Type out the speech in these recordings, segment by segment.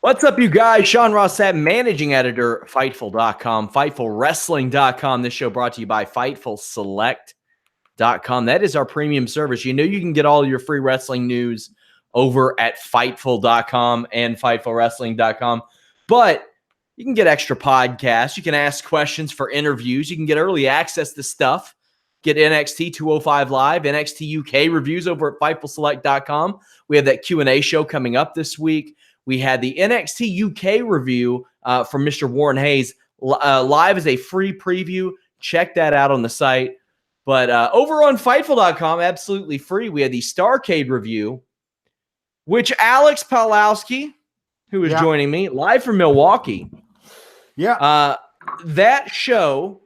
What's up, you guys? Sean Ross Sapp, managing editor, Fightful.com, FightfulWrestling.com. This show brought to you by FightfulSelect.com. That is our premium service. You know you can get all your free wrestling news over at Fightful.com and FightfulWrestling.com. But you can get extra podcasts. You can ask questions for interviews. You can get early access to stuff. Get NXT 205 Live, NXT UK reviews over at FightfulSelect.com. We have that Q&A show coming up this week. We had the NXT UK review from Mr. Warren Hayes live as a free preview. Check that out on the site. But over on Fightful.com, absolutely free, we had the Starrcade review, which Alex Pawlowski, who is joining me live from Milwaukee. That show,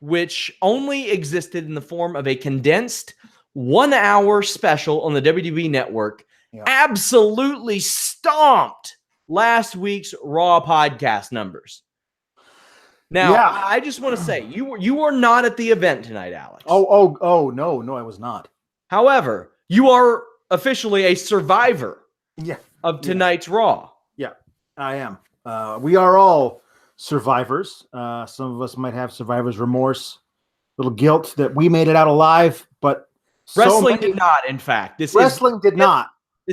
which only existed in the form of a condensed 1-hour special on the WWE Network, absolutely stomped last week's Raw podcast numbers. Now, I just want to say, you were not at the event tonight, Alex. Oh, no, I was not. However, you are officially a survivor of tonight's Raw. Yeah, I am. We are all survivors. Some of us might have survivor's remorse, little guilt that we made it out alive, but wrestling did not, in fact. This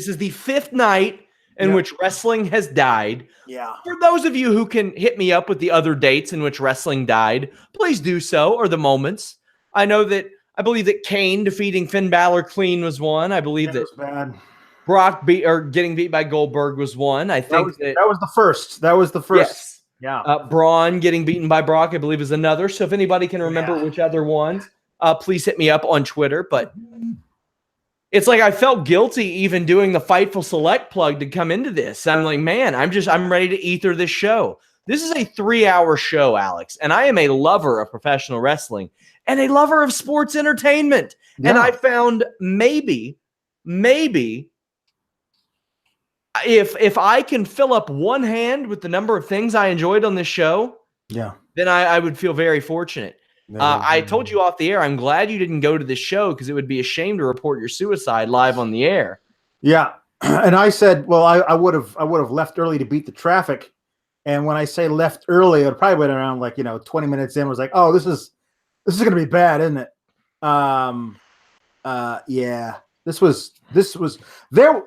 is the fifth night in which wrestling has died. Yeah. For those of you who can hit me up with the other dates in which wrestling died, please do so, or the moments. I believe that Kane defeating Finn Balor clean was one. I believe that Brock getting beat by Goldberg was one. I think that was the first. That was the first. Yes. Yeah. Braun getting beaten by Brock, I believe, is another. So if anybody can remember which other ones, please hit me up on Twitter. But it's like I felt guilty even doing the Fightful Select plug to come into this. I'm like, man, I'm ready to ether this show. This is a 3-hour show, Alex, and I am a lover of professional wrestling and a lover of sports entertainment. Yeah. And I found maybe if I can fill up one hand with the number of things I enjoyed on this show, then I would feel very fortunate. I told you off the air, I'm glad you didn't go to this show because it would be a shame to report your suicide live on the air. Yeah. And I said, well, I would have left early to beat the traffic. And when I say left early, it probably went around 20 minutes in, was like, oh, this is going to be bad, isn't it? This was there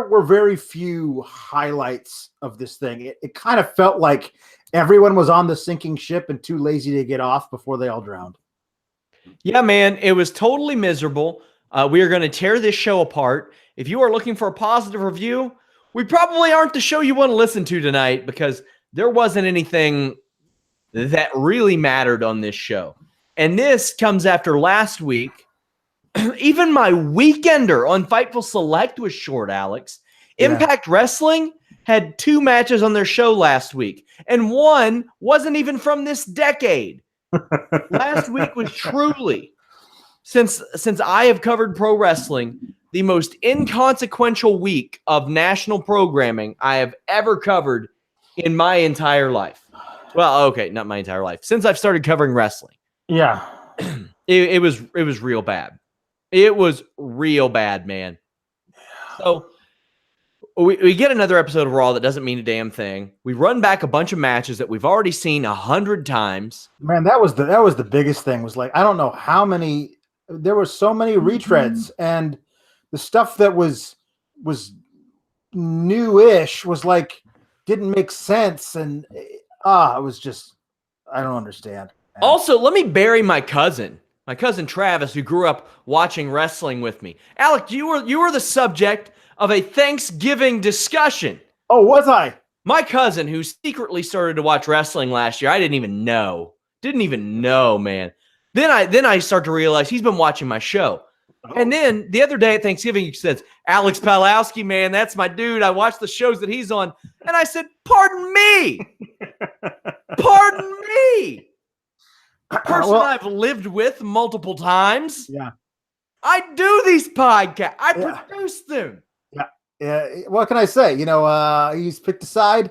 were very few highlights of this thing. It kind of felt like everyone was on the sinking ship and too lazy to get off before they all drowned. Yeah, man, it was totally miserable. We are going to tear this show apart. If you are looking for a positive review, we probably aren't the show you want to listen to tonight because there wasn't anything that really mattered on this show. And this comes after last week. Even my weekender on Fightful Select was short, Alex. Yeah. Impact Wrestling had 2 matches on their show last week, and one wasn't even from this decade. Last week was truly, since I have covered pro wrestling, the most inconsequential week of national programming I have ever covered in my entire life. Well, okay, not my entire life. Since I've started covering wrestling. Yeah. It was real bad. It was real bad, man. So we get another episode of Raw that doesn't mean a damn thing. We run back a bunch of matches that we've already seen 100 times. Man, that was the biggest thing. Was like, I don't know how many. There were so many retreads, and the stuff that was new-ish was like didn't make sense, and it was just I don't understand. Man. Also, let me bury my cousin Travis, who grew up watching wrestling with me. Alec, you were the subject of a Thanksgiving discussion. Oh, was I? My cousin, who secretly started to watch wrestling last year, I didn't even know, man. Then I start to realize he's been watching my show. Oh. And then the other day at Thanksgiving, he says, Alex Pawlowski, man, that's my dude. I watch the shows that he's on. And I said, pardon me. Pardon me. A person I've lived with multiple times. Yeah. I do these podcasts. I produce them. Yeah. What can I say? He's picked a side.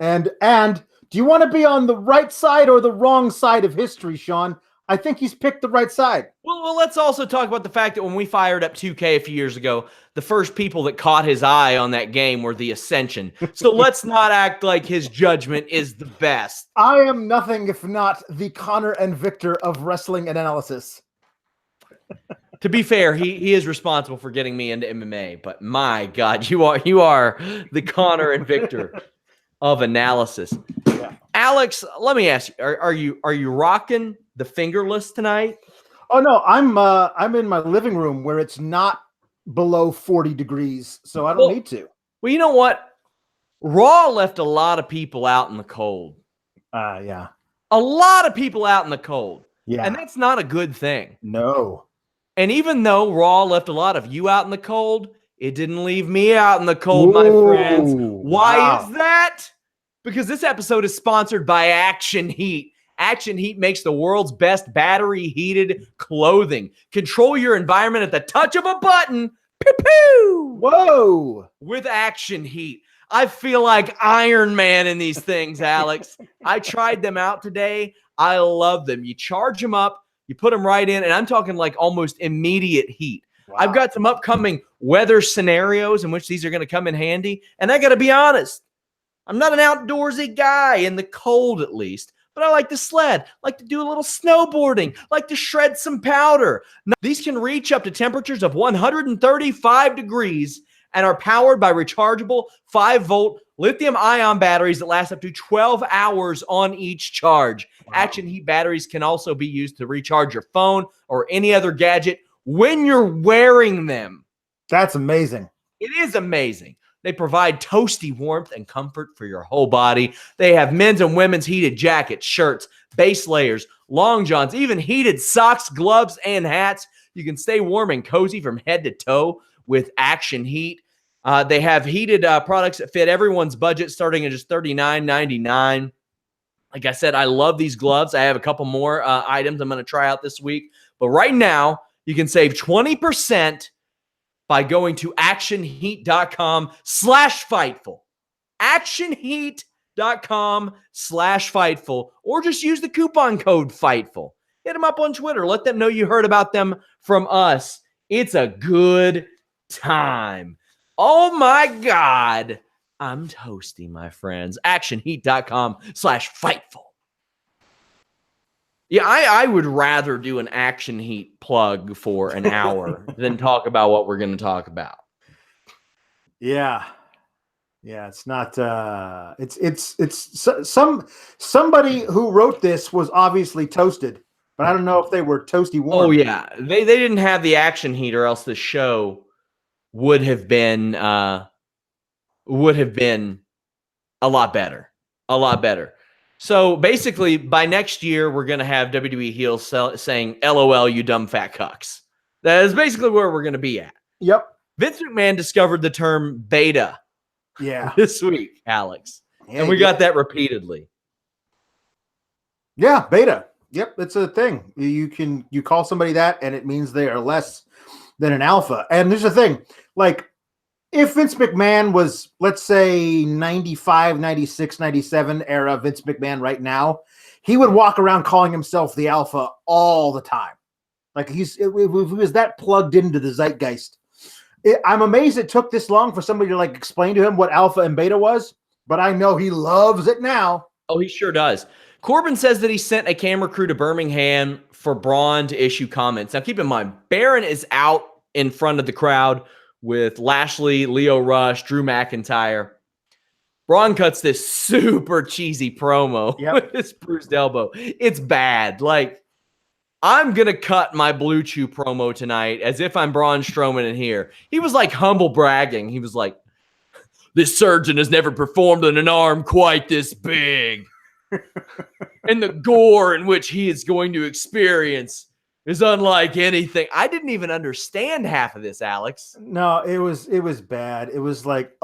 And do you want to be on the right side or the wrong side of history, Sean? I think he's picked the right side. Well, let's also talk about the fact that when we fired up 2K a few years ago, the first people that caught his eye on that game were the Ascension. So let's not act like his judgment is the best. I am nothing if not the Connor and Victor of wrestling and analysis. To be fair, he is responsible for getting me into MMA, but my God, you are the Connor and Victor of analysis. Yeah. Alex, let me ask you, are you rocking the fingerless tonight? Oh no, I'm in my living room where it's not below 40 degrees, so I don't need to. Well, you know what? Raw left a lot of people out in the cold. Yeah. A lot of people out in the cold. Yeah. And that's not a good thing. No. And even though Raw left a lot of you out in the cold, it didn't leave me out in the cold, my friends. Why is that? Because this episode is sponsored by Action Heat. Action Heat makes the world's best battery-heated clothing. Control your environment at the touch of a button. Pew-pew! Whoa! With Action Heat. I feel like Iron Man in these things, Alex. I tried them out today. I love them. You charge them up, you put them right in, and I'm talking like almost immediate heat. Wow. I've got some upcoming weather scenarios in which these are going to come in handy, and I got to be honest, I'm not an outdoorsy guy in the cold at least, but I like to sled, like to do a little snowboarding, like to shred some powder. Now, these can reach up to temperatures of 135 degrees and are powered by rechargeable 5-volt lithium-ion batteries that last up to 12 hours on each charge. Wow. Action Heat batteries can also be used to recharge your phone or any other gadget when you're wearing them. That's amazing. It is amazing. They provide toasty warmth and comfort for your whole body. They have men's and women's heated jackets, shirts, base layers, long johns, even heated socks, gloves, and hats. You can stay warm and cozy from head to toe with Action Heat. They have heated products that fit everyone's budget, starting at just $39.99. Like I said, I love these gloves. I have a couple more items I'm going to try out this week. But right now, you can save 20% by going to actionheat.com/Fightful. actionheat.com/Fightful. Or just use the coupon code Fightful. Hit them up on Twitter. Let them know you heard about them from us. It's a good time. Oh my God. I'm toasty, my friends. actionheat.com/Fightful. Yeah, I would rather do an Action Heat plug for an hour than talk about what we're going to talk about. Yeah. Yeah, it's not somebody who wrote this was obviously toasted, but I don't know if they were toasty warm. Oh yeah. They didn't have the Action Heat, or else the show would have been a lot better. A lot better. So basically, by next year, we're going to have WWE heels saying, LOL, you dumb fat cucks. That is basically where we're going to be at. Yep. Vince McMahon discovered the term beta this week, Alex. Yeah, and we got that repeatedly. Yeah, beta. Yep, it's a thing. You call somebody that, and it means they are less than an alpha. And there's a thing, like, if Vince McMahon was, let's say, 95, 96, 97 era Vince McMahon right now, he would walk around calling himself the alpha all the time. Like, he was that plugged into the zeitgeist. I'm amazed it took this long for somebody to, like, explain to him what alpha and beta was, but I know he loves it now. Oh, he sure does. Corbin says that he sent a camera crew to Birmingham for Braun to issue comments. Now, keep in mind, Baron is out in front of the crowd with Lashley, Lio Rush, Drew McIntyre. Braun cuts this super cheesy promo with his bruised elbow. It's bad. Like, I'm going to cut my Blue Chew promo tonight as if I'm Braun Strowman in here. He was like humble bragging. He was like, this surgeon has never performed on an arm quite this big. And the gore in which he is going to experience is unlike anything. I didn't even understand half of this, Alex. No, it was bad. It was like,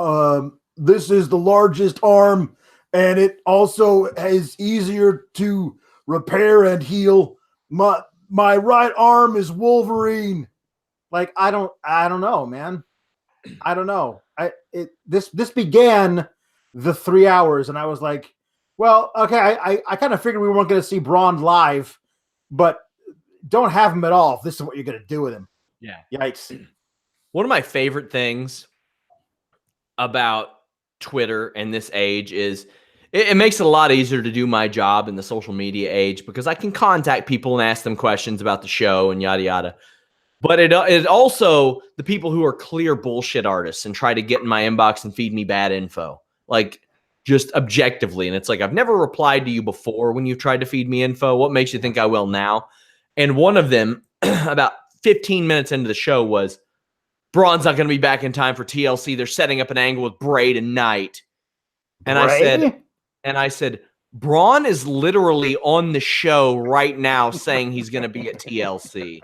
this is the largest arm, and it also is easier to repair and heal. My right arm is Wolverine. Like, I don't know, man. I don't know. This began the 3 hours, and I was like, well, okay, I kind of figured we weren't going to see Braun live, but don't have him at all if this is what you're going to do with him. Yeah. Yikes. One of my favorite things about Twitter and this age is it makes it a lot easier to do my job in the social media age because I can contact people and ask them questions about the show and yada, yada. But it also the people who are clear bullshit artists and try to get in my inbox and feed me bad info, like just objectively. And it's like, I've never replied to you before when you've tried to feed me info. What makes you think I will now? And one of them, about 15 minutes into the show, was Braun's not going to be back in time for TLC. They're setting up an angle with Bray tonight. And I said, Braun is literally on the show right now saying he's going to be at TLC.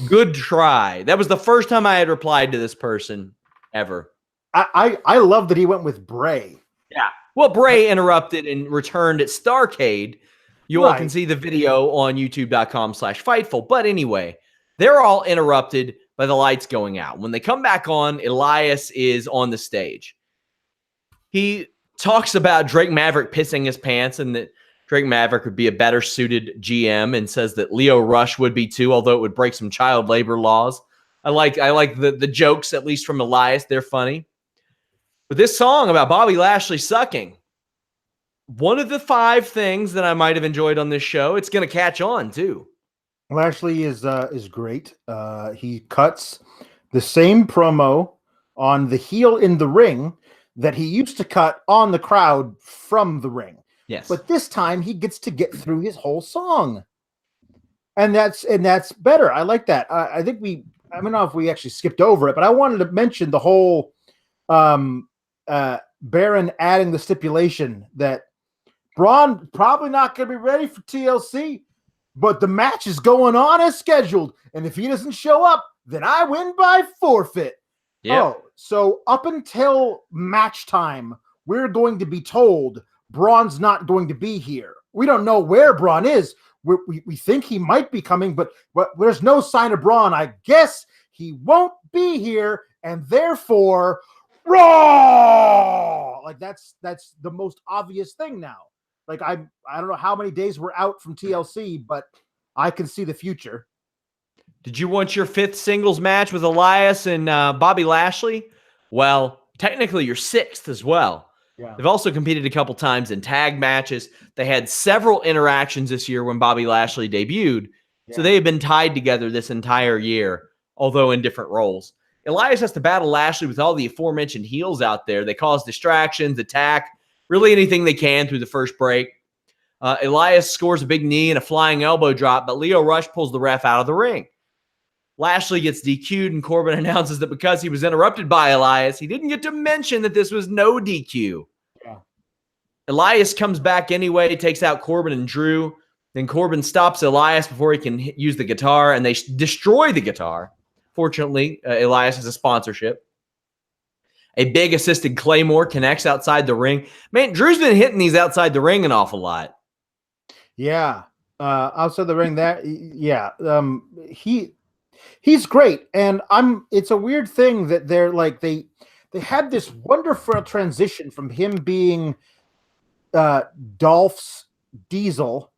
Good try. That was the first time I had replied to this person ever. I love that he went with Bray. Yeah. Well, Bray interrupted and returned at Starrcade. You all can see the video on youtube.com/Fightful. But anyway, they're all interrupted by the lights going out. When they come back on, Elias is on the stage. He talks about Drake Maverick pissing his pants and that Drake Maverick would be a better suited GM, and says that Lio Rush would be too, although it would break some child labor laws. I like the jokes, at least from Elias. They're funny. But this song about Bobby Lashley sucking, one of the 5 things that I might have enjoyed on this show. It's going to catch on too. Lashley is great. He cuts the same promo on the heel in the ring that he used to cut on the crowd from the ring. Yes. But this time he gets to get through his whole song. And that's better. I like that. I think I don't know if we actually skipped over it, but I wanted to mention the whole Baron adding the stipulation that Braun probably not going to be ready for TLC, but the match is going on as scheduled. And if he doesn't show up, then I win by forfeit. Yep. Oh, so up until match time, we're going to be told Braun's not going to be here. We don't know where Braun is. We think he might be coming, but there's no sign of Braun. I guess he won't be here, and therefore, Raw. Like that's the most obvious thing now. Like I don't know how many days we're out from TLC, but I can see the future. Did you want your 5th singles match with Elias and Bobby Lashley? Well, technically your 6th as well. Yeah. They've also competed a couple times in tag matches. They had several interactions this year when Bobby Lashley debuted. Yeah. So they have been tied together this entire year, although in different roles. Elias has to battle Lashley with all the aforementioned heels out there. They cause distractions, attack, really anything they can through the first break. Elias scores a big knee and a flying elbow drop, but Lio Rush pulls the ref out of the ring. Lashley gets DQ'd, and Corbin announces that because he was interrupted by Elias, he didn't get to mention that this was no DQ. Yeah. Elias comes back anyway, takes out Corbin and Drew. Then Corbin stops Elias before he can use the guitar, and they destroy the guitar. Fortunately, Elias has a sponsorship. A big assisted Claymore connects outside the ring. Man, Drew's been hitting these outside the ring an awful lot. Yeah. Outside the ring, he's great. And it's a weird thing that they're like, they had this wonderful transition from him being Dolph's Diesel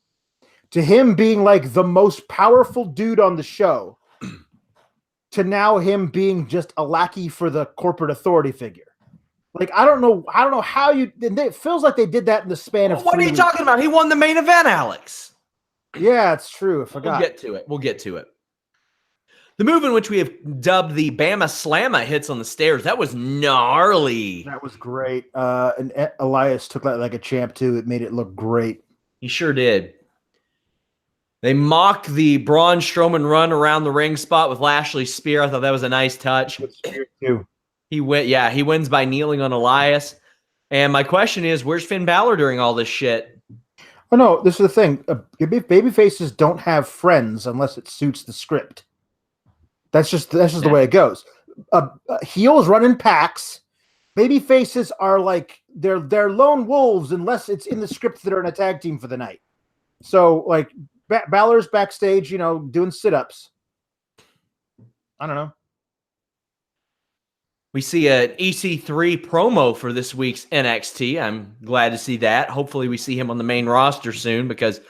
to him being like the most powerful dude on the show to now him being just a lackey for the corporate authority figure. Like, I don't know how it feels like they did that in the span of What are you talking about? He won the main event, Alex. Yeah, it's true. I forgot. We'll get to it. The move in which we have dubbed the Bama Slamma hits on the stairs, that was gnarly. That was great. And Elias took that like a champ, too. It made it look great. He sure did. They mock the Braun Strowman run around the ring spot with Lashley's spear. I thought that was a nice touch. Good spear, too. He wins by kneeling on Elias. And my question is, where's Finn Balor during all this shit? Oh, no, this is the thing. Babyfaces don't have friends unless it suits the script. That's just the way it goes. Heels run in packs. Babyfaces are like they're lone wolves unless it's in the script that they're in a tag team for the night. So like Balor's backstage, doing sit-ups. I don't know. We see an EC3 promo for this week's NXT. I'm glad to see that. Hopefully we see him on the main roster soon because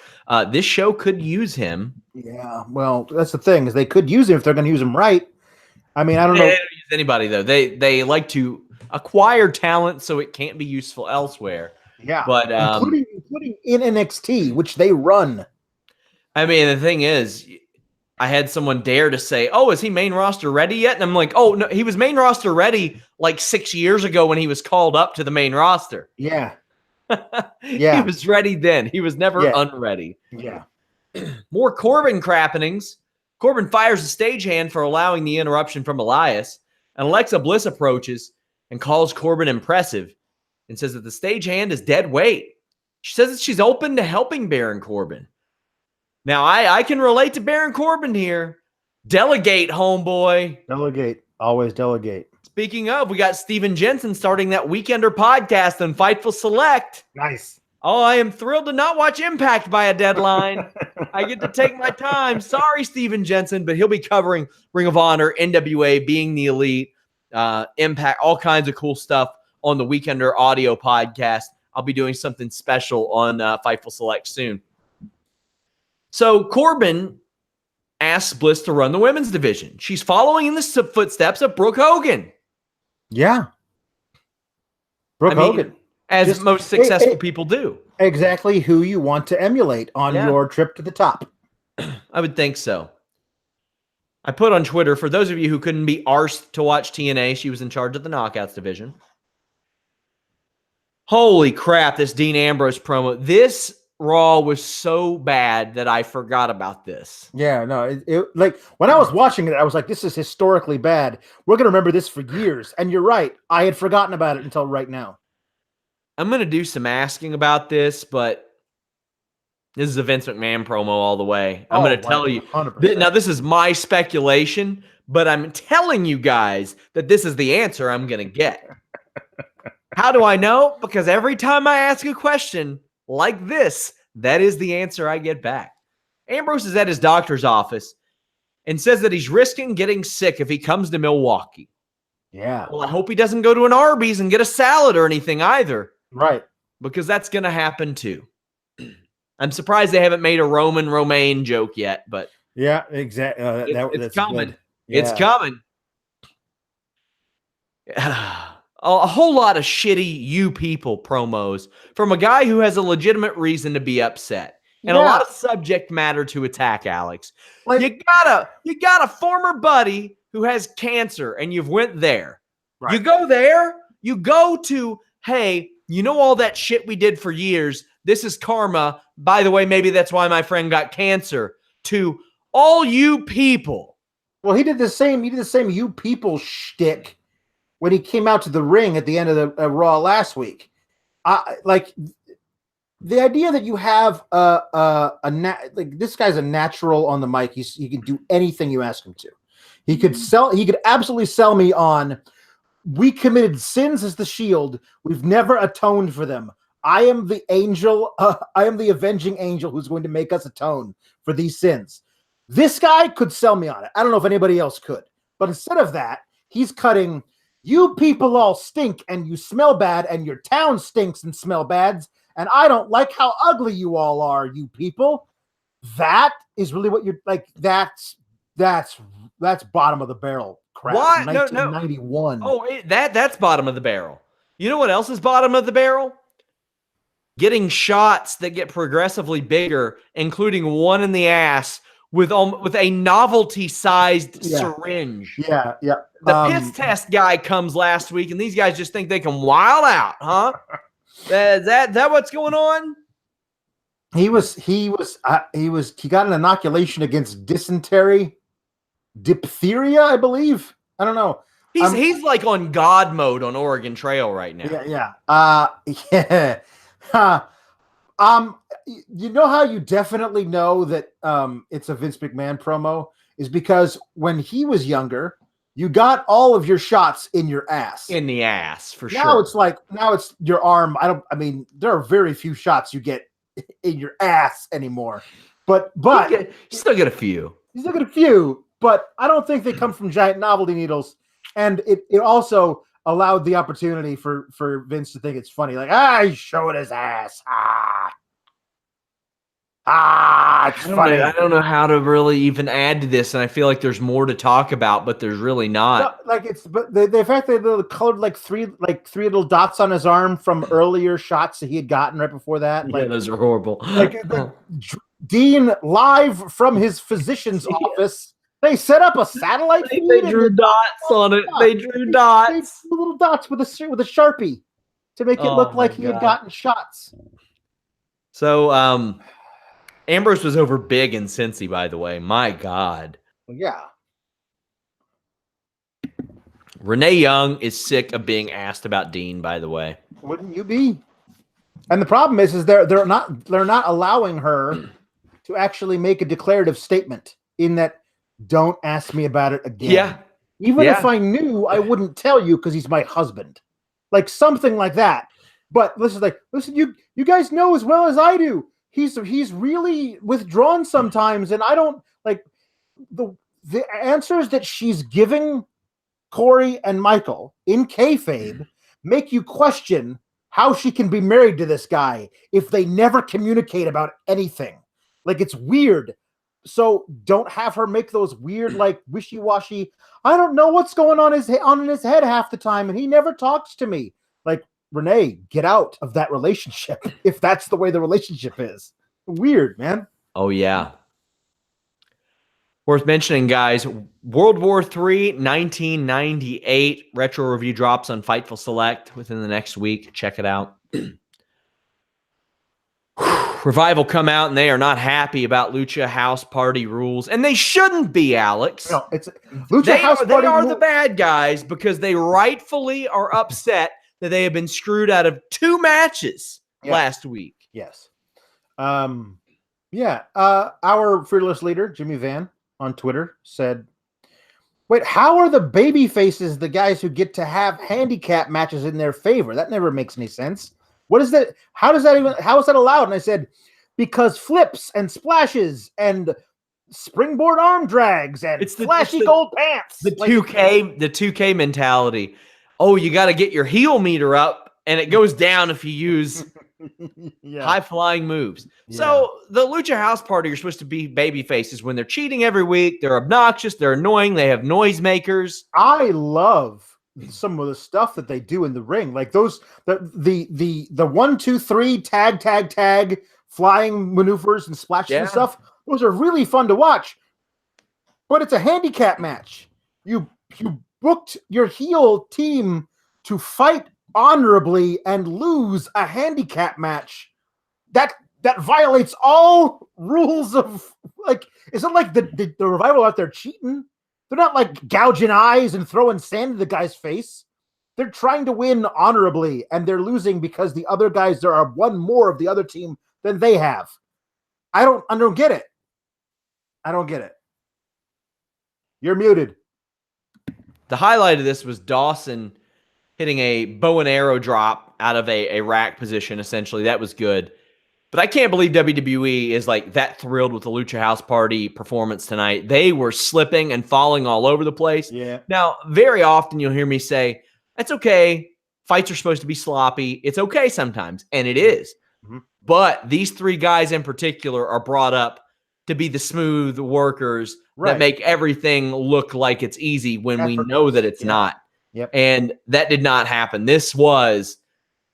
This show could use him. Yeah, well, that's the thing is they could use him if they're going to use him right. I mean, I don't They know. don't use anybody though. They like to acquire talent so it can't be useful elsewhere. Yeah, but including in NXT, which they run. I mean, the thing is, I had someone dare to say, "Oh, is he main roster ready yet?" And I'm like, "Oh no, he was main roster ready like 6 years ago when he was called up to the main roster." Yeah, He was ready then. He was never unready. Yeah. More Corbin crappenings. Corbin fires the stagehand for allowing the interruption from Elias, and Alexa Bliss approaches and calls Corbin impressive and says that the stagehand is dead weight. She says that she's open to helping Baron Corbin. Now, I can relate to Baron Corbin here. Delegate, homeboy. Delegate. Always delegate. Speaking of, we got Steven Jensen starting that Weekender podcast on Fightful Select. Nice. Oh, I am thrilled to not watch Impact by a deadline. I get to take my time. Sorry, Steven Jensen, but he'll be covering Ring of Honor, NWA, Being the Elite, Impact, all kinds of cool stuff on the Weekender audio podcast. I'll be doing something special on Fightful Select soon. So Corbin asks Bliss to run the women's division. She's following in the footsteps of Brooke Hogan. Yeah. Brooke Hogan. As most successful people do. Exactly who you want to emulate on your trip to the top. I would think so. I put on Twitter, for those of you who couldn't be arsed to watch TNA, she was in charge of the Knockouts division. Holy crap, this Dean Ambrose promo. This Raw was so bad that I forgot about this. Yeah, no, it like when I was watching it, I was like, this is historically bad. We're going to remember this for years. And you're right. I had forgotten about it until right now. I'm going to do some asking about this, but this is a Vince McMahon promo all the way. I'm going to tell you. 100%. Now, this is my speculation, but I'm telling you guys that this is the answer I'm going to get. How do I know? Because every time I ask a question like this, that is the answer I get back. Ambrose is at his doctor's office and says that he's risking getting sick if he comes to Milwaukee. Yeah. Well, I hope he doesn't go to an Arby's and get a salad or anything either. Right. Because that's going to happen too. I'm surprised they haven't made a Romain joke yet, but yeah, exactly. It's coming. Yeah. It's coming. A whole lot of shitty "you people" promos from a guy who has a legitimate reason to be upset and a lot of subject matter to attack. Alex, like, you got a former buddy who has cancer, and you've went there. Right. You go there. You go to, hey, you know all that shit we did for years. This is karma. By the way, maybe that's why my friend got cancer. To all you people. Well, he did the same. He did the same "you people" shtick when he came out to the ring at the end of the Raw last week. Like the idea that you have like this guy's a natural on the mic. He can do anything you ask him to. He could absolutely sell me on, we committed sins as the Shield. We've never atoned for them. I am the angel. I am the avenging angel who's going to make us atone for these sins. This guy could sell me on it. I don't know if anybody else could. But instead of that, he's cutting, you people all stink and you smell bad and your town stinks and smell bad. And I don't like how ugly you all are, you people. That is really what you're like. That's bottom of the barrel crap. What? 1991. No. Oh, that's bottom of the barrel. You know what else is bottom of the barrel? Getting shots that get progressively bigger, including one in the ass with a novelty-sized syringe. Yeah. The piss test guy comes last week, and these guys just think they can wild out, huh? Is that what's going on? He got an inoculation against diphtheria, I believe. I don't know. He's like on God mode on Oregon Trail right now. Yeah. You know how you definitely know that it's a Vince McMahon promo is because when he was younger, you got all of your shots in your ass. In the ass, for sure. Now it's your arm. There are very few shots you get in your ass anymore. But you still get a few. You still get a few, but I don't think they come from giant novelty needles. And it also allowed the opportunity for Vince to think it's funny. Like, he's showing his ass. It's funny. I don't know how to really even add to this, and I feel like there's more to talk about, but there's really not. No, like but the fact that they colored like three little dots on his arm from earlier shots that he had gotten right before that. Yeah, those are horrible. Like Dean live from his physician's office. They set up a satellite feed. They drew dots on it. They drew dots. They drew little dots with a Sharpie to make it look like he had gotten shots. So, Ambrose was over big in Cincy, by the way. My God. Yeah. Renee Young is sick of being asked about Dean, by the way. Wouldn't you be? And the problem is they're not allowing her to actually make a declarative statement in that don't ask me about it again. Yeah. Even if I knew, I wouldn't tell you because he's my husband. Like something like that. But listen, you guys know as well as I do. He's really withdrawn sometimes, and I don't like the answers that she's giving Corey and Michael in kayfabe make you question how she can be married to this guy if they never communicate about anything. Like, it's weird. So don't have her make those weird, like, wishy-washy, I don't know what's going on in his head half the time, and he never talks to me. Like, Renee, get out of that relationship if that's the way the relationship is. Weird, man. Oh, yeah. Worth mentioning, guys, World War III 1998 retro review drops on Fightful Select within the next week. Check it out. Revival come out, and they are not happy about Lucha House Party rules. And they shouldn't be, Alex. No, it's Lucha House Party. They are the bad guys because they rightfully are upset that they have been screwed out of 2 matches last week. Yes. Our fearless leader, Jimmy Van, on Twitter said, wait, how are the baby faces the guys who get to have handicap matches in their favor? That never makes any sense. What is that? How is that allowed? And I said, because flips and splashes and springboard arm drags and flashy gold pants. The 2K mentality. Oh, you got to get your heel meter up, and it goes down if you use high-flying moves. Yeah. So the Lucha House Party are supposed to be baby faces when they're cheating every week. They're obnoxious. They're annoying. They have noisemakers. I love some of the stuff that they do in the ring, like those the 1, 2, 3 tag flying maneuvers and splashes and stuff. Those are really fun to watch. But it's a handicap match. You booked your heel team to fight honorably and lose a handicap match. That violates all rules of, like, isn't like the Revival out there cheating. They're not like gouging eyes and throwing sand in the guy's face. They're trying to win honorably, and they're losing because the other guys, there are one more of the other team than they have. I don't get it. I don't get it. You're muted. The highlight of this was Dawson hitting a bow and arrow drop out of a rack position, essentially. That was good. But I can't believe WWE is like that thrilled with the Lucha House Party performance tonight. They were slipping and falling all over the place. Yeah. Now, very often you'll hear me say, it's okay. Fights are supposed to be sloppy. It's okay sometimes. And it is. Mm-hmm. But these 3 guys in particular are brought up to be the smooth workers that make everything look like it's easy when we know that it's not. Yep. And that did not happen. This was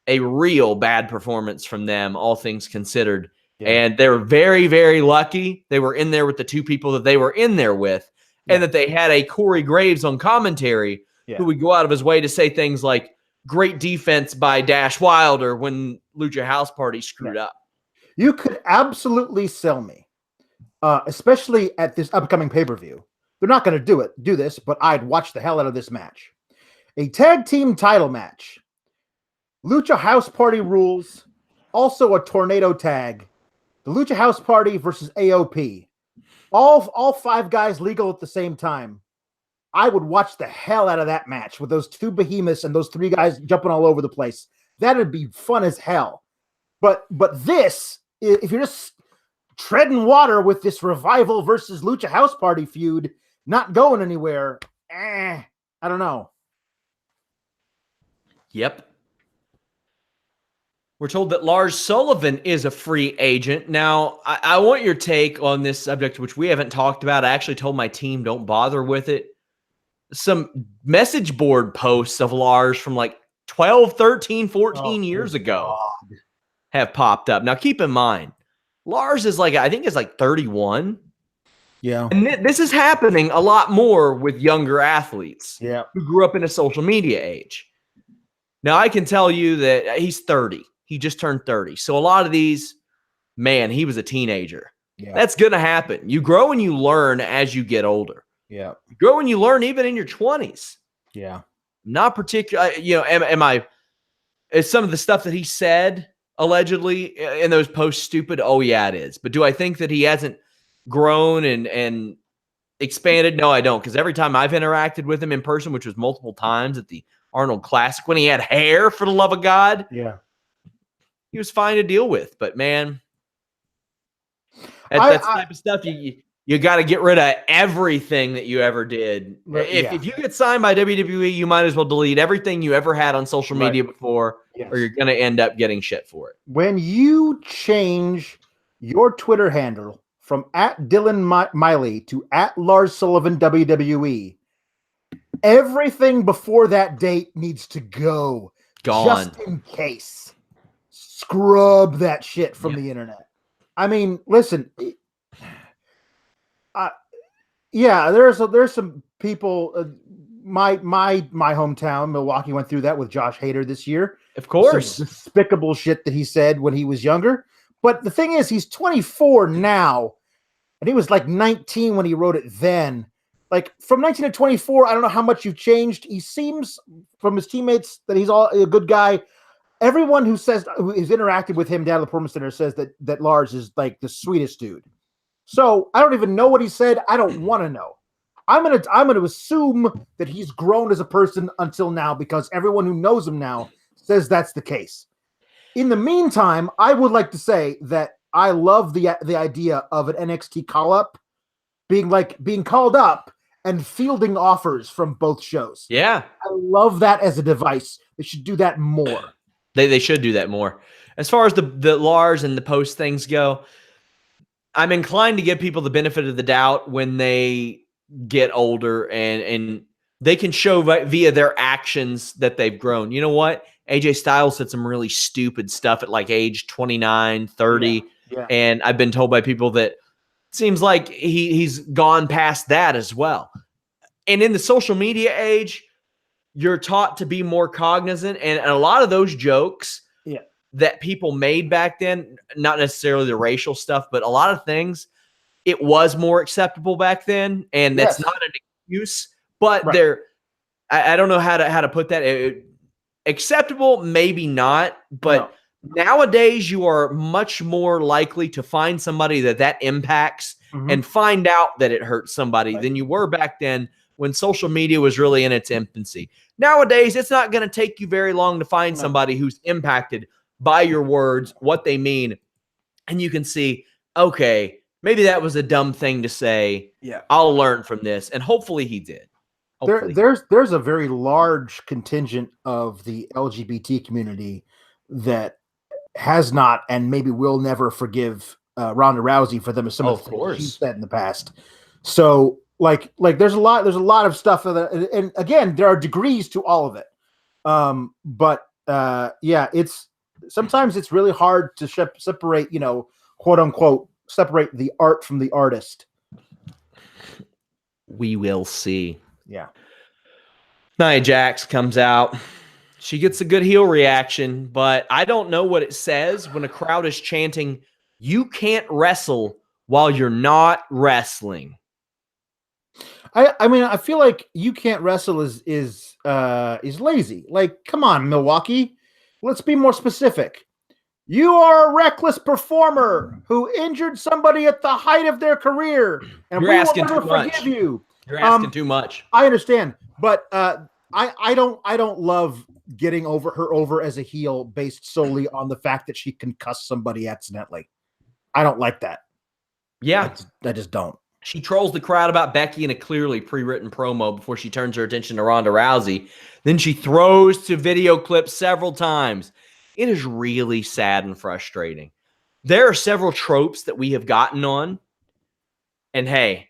a real bad performance from them, all things considered. Yeah. And they were very, very lucky they were in there with the 2 people that they were in there with, and that they had a Corey Graves on commentary who would go out of his way to say things like, great defense by Dash Wilder when Lucha House Party screwed up. You could absolutely sell me, especially at this upcoming pay-per-view. They're not going to do this, but I'd watch the hell out of this match. A tag team title match. Lucha House Party rules, also a tornado tag. The Lucha House Party versus AOP. All 5 guys legal at the same time. I would watch the hell out of that match with those 2 behemoths and those 3 guys jumping all over the place. That'd be fun as hell. But this, if you're just treading water with this Revival versus Lucha House Party feud, not going anywhere, I don't know. Yep. We're told that Lars Sullivan is a free agent. Now, I want your take on this subject, which we haven't talked about. I actually told my team, don't bother with it. Some message board posts of Lars from like 12, 13, 14 years ago have popped up. Now, keep in mind, Lars is like, I think is like 31. Yeah. And this is happening a lot more with younger athletes who grew up in a social media age. Now, I can tell you that he's 30. He just turned 30. So a lot of these, man, he was a teenager. Yeah. That's going to happen. You grow and you learn as you get older. Yeah. You grow and you learn even in your 20s. Yeah. Not particular, is some of the stuff that he said allegedly in those posts stupid? Oh, yeah, it is. But do I think that he hasn't grown and expanded? No, I don't. Because every time I've interacted with him in person, which was multiple times at the Arnold Classic, when he had hair, for the love of God, he was fine to deal with. But man, that's the type of stuff you got to get rid of everything that you ever did. If you get signed by WWE, you might as well delete everything you ever had on social media before, or you're going to end up getting shit for it. When you change your Twitter handle from @Dylan Miley to @Lars Sullivan WWE, everything before that date needs to go. Gone. Just in case. Scrub that shit from the internet. I mean, listen. There's some people. My hometown, Milwaukee, went through that with Josh Hader this year. Of course, some despicable shit that he said when he was younger. But the thing is, he's 24 now, and he was like 19 when he wrote it then. Like from 19 to 24, I don't know how much you've changed. He seems from his teammates that he's all a good guy. Everyone who has interacted with him down at the Performance Center says that Lars is like the sweetest dude. So I don't even know what he said. I don't want to know. I'm gonna assume that he's grown as a person until now because everyone who knows him now says that's the case. In the meantime, I would like to say that I love the idea of an NXT call-up being called up and fielding offers from both shows. Yeah. I love that as a device. They should do that more. They should do that more. As far as the Lars and the post things go, I'm inclined to give people the benefit of the doubt when they get older and they can show via their actions that they've grown. You know what? AJ Styles said some really stupid stuff at like age 29, 30. Yeah. And I've been told by people that it seems like he's gone past that as well. And in the social media age, you're taught to be more cognizant. And a lot of those jokes that people made back then, not necessarily the racial stuff, but a lot of things, it was more acceptable back then. And that's not an excuse, but I don't know how to put that. Acceptable, maybe not, but nowadays you are much more likely to find somebody that impacts and find out that it hurts somebody than you were back then when social media was really in its infancy. Nowadays, it's not going to take you very long to find somebody who's impacted by your words, what they mean, and you can see, okay, maybe that was a dumb thing to say. Yeah, I'll learn from this, and hopefully he did. There's a very large contingent of the LGBT community that has not and maybe will never forgive Ronda Rousey for them some of the things she said in the past. So like there's a lot of stuff and again, there are degrees to all of it. It's sometimes it's really hard to separate, quote unquote, separate the art from the artist. We will see. Yeah. Nia Jax comes out. She gets a good heel reaction, but I don't know what it says when a crowd is chanting, "You can't wrestle while you're not wrestling." I mean, I feel like "you can't wrestle" is lazy. Like, come on, Milwaukee. Let's be more specific. You are a reckless performer who injured somebody at the height of their career, and You're asking too much. Forgive you. You're asking too much. I understand, but I don't love getting her over as a heel based solely on the fact that she can cuss somebody accidentally. I don't like that. Yeah, I just don't. She trolls the crowd about Becky in a clearly pre-written promo before she turns her attention to Ronda Rousey. Then she throws to video clips several times. It is really sad and frustrating. There are several tropes that we have gotten on, and hey,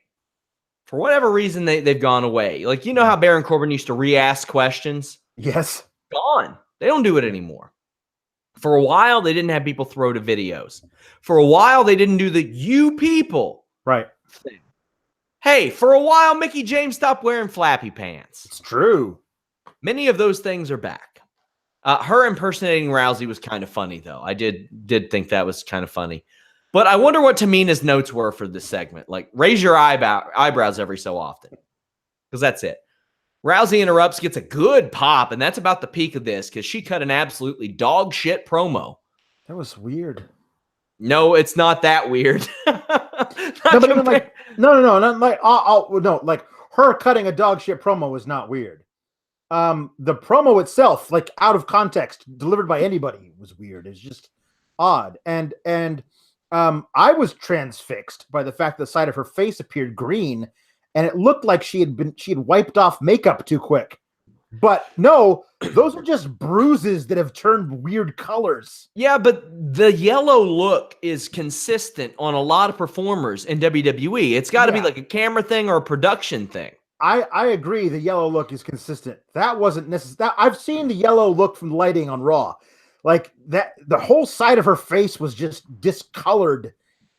for whatever reason, they've gone away. Like, you know how Baron Corbin used to re-ask questions? Yes. Gone. They don't do it anymore. For a while, they didn't have people throw to videos. For a while, they didn't do the "you people" thing. Hey, for a while, Mickie James stopped wearing flappy pants. It's true. Many of those things are back. Her impersonating Rousey was kind of funny, though. I did think that was kind of funny. But I wonder what Tamina's notes were for this segment. Like, raise your eyebrows every so often. Because that's it. Rousey interrupts, gets a good pop, and that's about the peak of this because she cut an absolutely dog shit promo. That was weird. No, it's not that weird. No, like her cutting a dog shit promo was not weird. The promo itself, like out of context, delivered by anybody, was weird. It's just odd. And I was transfixed by the fact that the side of her face appeared green, and it looked like she had wiped off makeup too quick. But no, those are just bruises that have turned weird colors. Yeah, but the yellow look is consistent on a lot of performers in WWE. It's got to be like a camera thing or a production thing. I agree. The yellow look is consistent. That wasn't necessary. I've seen the yellow look from lighting on Raw. Like that, the whole side of her face was just discolored.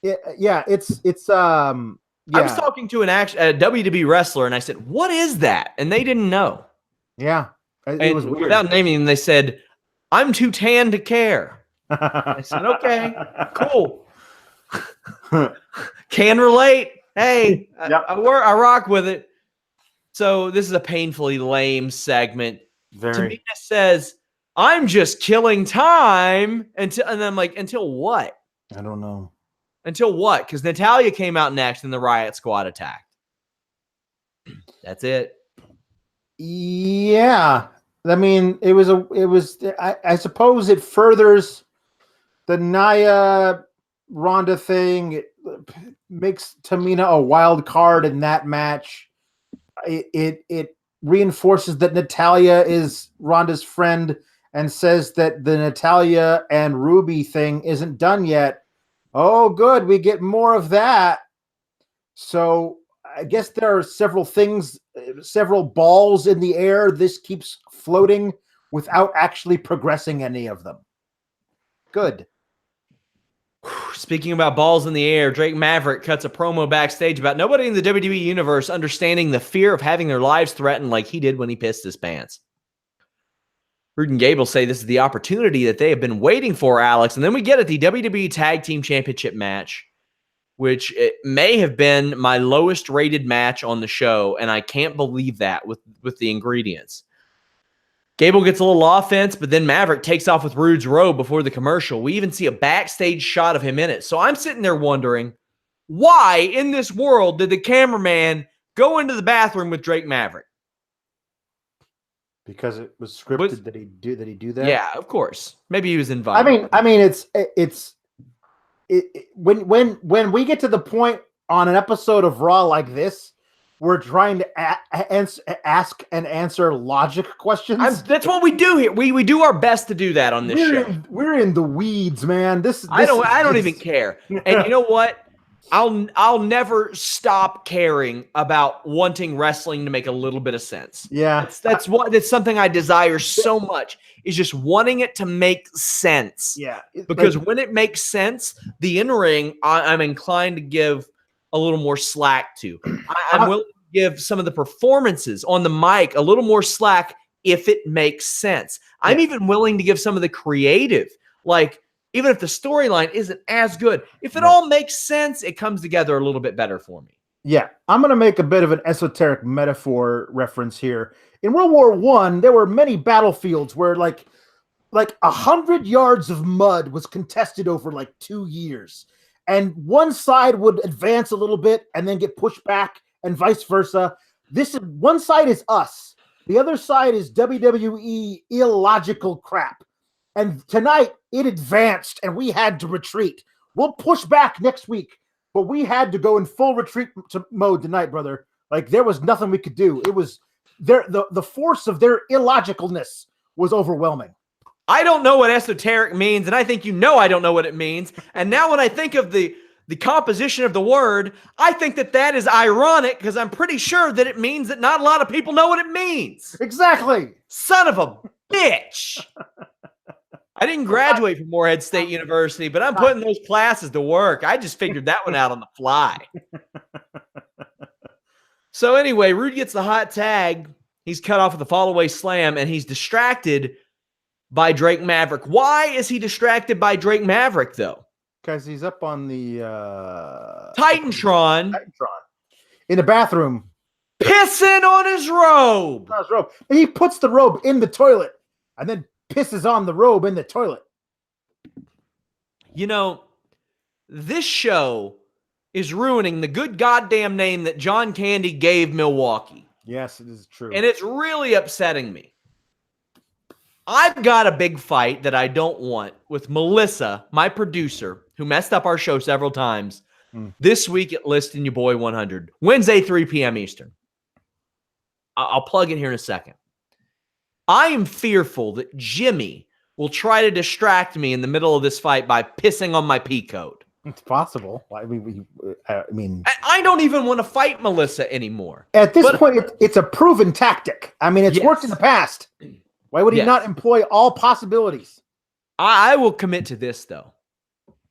I was talking to a WWE wrestler, and I said, "What is that?" And they didn't know. Yeah, it was weird. Without naming them, they said, "I'm too tan to care." I said, "Okay, cool. Can relate. Hey, yep. I rock with it." So this is a painfully lame segment. Tamina says, "I'm just killing time and I'm like, until what? I don't know. Until what? Because Natalya came out next and the Riot Squad attacked. That's it. Yeah. I mean, I suppose it furthers the Nia Ronda thing. It makes Tamina a wild card in that match. It reinforces that Natalya is Ronda's friend and says that the Natalya and Ruby thing isn't done yet. Oh, good. We get more of that. So I guess there are several balls in the air. This keeps floating without actually progressing any of them. Good. Speaking about balls in the air, Drake Maverick cuts a promo backstage about nobody in the WWE universe understanding the fear of having their lives threatened like he did when he pissed his pants. Rude and Gable say this is the opportunity that they have been waiting for, Alex. And then we get at the WWE Tag Team Championship match, which it may have been my lowest rated match on the show, and I can't believe that with the ingredients. Gable gets a little offense, but then Maverick takes off with Rude's robe before the commercial. We even see a backstage shot of him in it. So I'm sitting there wondering, why in this world did the cameraman go into the bathroom with Drake Maverick? Because it was scripted that he do that? Yeah, of course. Maybe he was invited. I mean, when we get to the point on an episode of Raw like this, we're trying to ask and answer logic questions. That's what we do here. We do our best to do that on this show. We're in the weeds, man. I don't even care. And you know what? I'll never stop caring about wanting wrestling to make a little bit of sense. Yeah. That's something I desire so much, is just wanting it to make sense. Yeah. Because when it makes sense, the in-ring, I'm inclined to give a little more slack to. I'm willing to give some of the performances on the mic a little more slack if it makes sense. I'm even willing to give some of the creative, like, even if the storyline isn't as good, if it all makes sense, it comes together a little bit better for me. Yeah, I'm going to make a bit of an esoteric metaphor reference here. In World War I, there were many battlefields where like 100 yards of mud was contested over like 2 years. And one side would advance a little bit and then get pushed back and vice versa. One side is us. The other side is WWE illogical crap. And tonight, it advanced, and we had to retreat. We'll push back next week, but we had to go in full retreat mode tonight, brother. Like, there was nothing we could do. It was the force of their illogicalness was overwhelming. I don't know what esoteric means, and I think you know I don't know what it means. And now when I think of the composition of the word, I think that is ironic because I'm pretty sure that it means that not a lot of people know what it means. Exactly. Son of a bitch. I didn't graduate from Morehead State University, but I'm putting those classes to work. I just figured that one out on the fly. So anyway, Rude gets the hot tag. He's cut off with a fall-away slam, and he's distracted by Drake Maverick. Why is he distracted by Drake Maverick, though? Because he's up on the Titantron in the bathroom, pissing on his robe. He puts the robe in the toilet and then pisses on the robe in the toilet. You know, this show is ruining the good goddamn name that John Candy gave Milwaukee. Yes, it is true. And it's really upsetting me. I've got a big fight that I don't want with Melissa, my producer, who messed up our show several times, this week at Listing Your Boy 100, Wednesday, 3 p.m. Eastern. I'll plug in here in a second. I am fearful that Jimmy will try to distract me in the middle of this fight by pissing on my P code. It's possible. I mean, I don't even want to fight Melissa anymore. At this point, it's a proven tactic. I mean, it's worked in the past. Why would he not employ all possibilities? I will commit to this, though.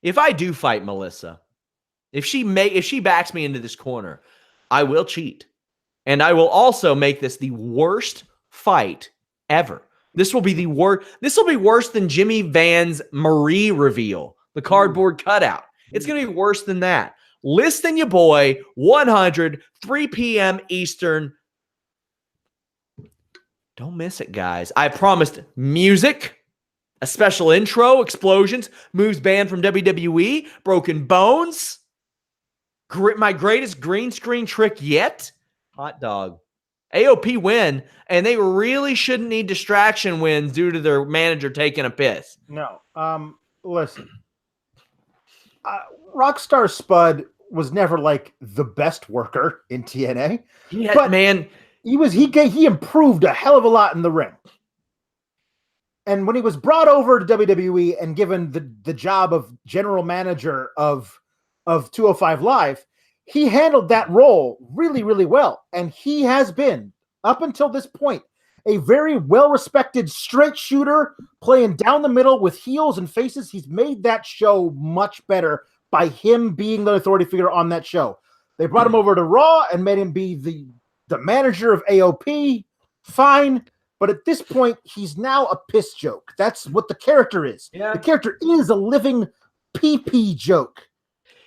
If I do fight Melissa, if she backs me into this corner, I will cheat. And I will also make this the worst fight ever. This will be the worst. This will be worse than Jimmy Van's Marie reveal, the cardboard cutout. It's going to be worse than that. Listing Your Boy 100, 3 p.m. Eastern. Don't miss it, guys. I promised music, a special intro, explosions, moves banned from WWE, broken bones, my greatest green screen trick yet, hot dog. AOP win, and they really shouldn't need distraction wins due to their manager taking a piss. No. Listen. Rockstar Spud was never like the best worker in TNA. He improved a hell of a lot in the ring. And when he was brought over to WWE and given the job of general manager of 205 Live, he handled that role really, really well. And he has been, up until this point, a very well-respected straight shooter playing down the middle with heels and faces. He's made that show much better by him being the authority figure on that show. They brought him over to Raw and made him be the manager of AOP. Fine. But at this point, he's now a piss joke. That's what the character is. Yeah. The character is a living pee-pee joke.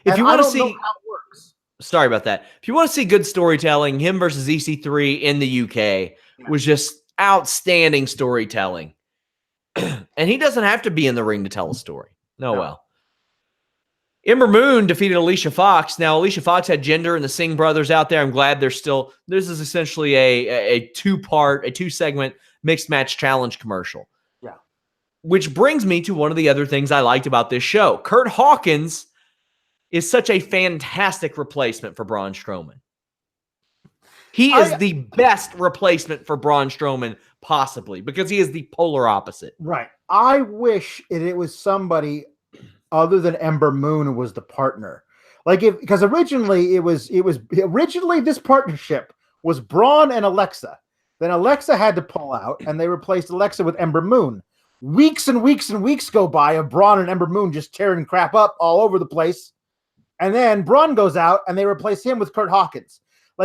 If you want to see how it works. Sorry about that. If you want to see good storytelling, him versus EC3 in the UK was just outstanding storytelling. And he doesn't have to be in the ring to tell a story. No. Well. Ember Moon defeated Alicia Fox. Now, Alicia Fox had Jinder and the Singh brothers out there. I'm glad they're still... This is essentially a two-segment mixed match challenge commercial. Yeah. Which brings me to one of the other things I liked about this show. Kurt Hawkins is such a fantastic replacement for Braun Strowman. He is the best replacement for Braun Strowman possibly because he is the polar opposite. Right. I wish it was somebody other than Ember Moon was the partner. Because originally this partnership was Braun and Alexa. Then Alexa had to pull out and they replaced Alexa with Ember Moon. Weeks and weeks and weeks go by of Braun and Ember Moon just tearing crap up all over the place. And then Braun goes out and they replace him with Kurt Hawkins.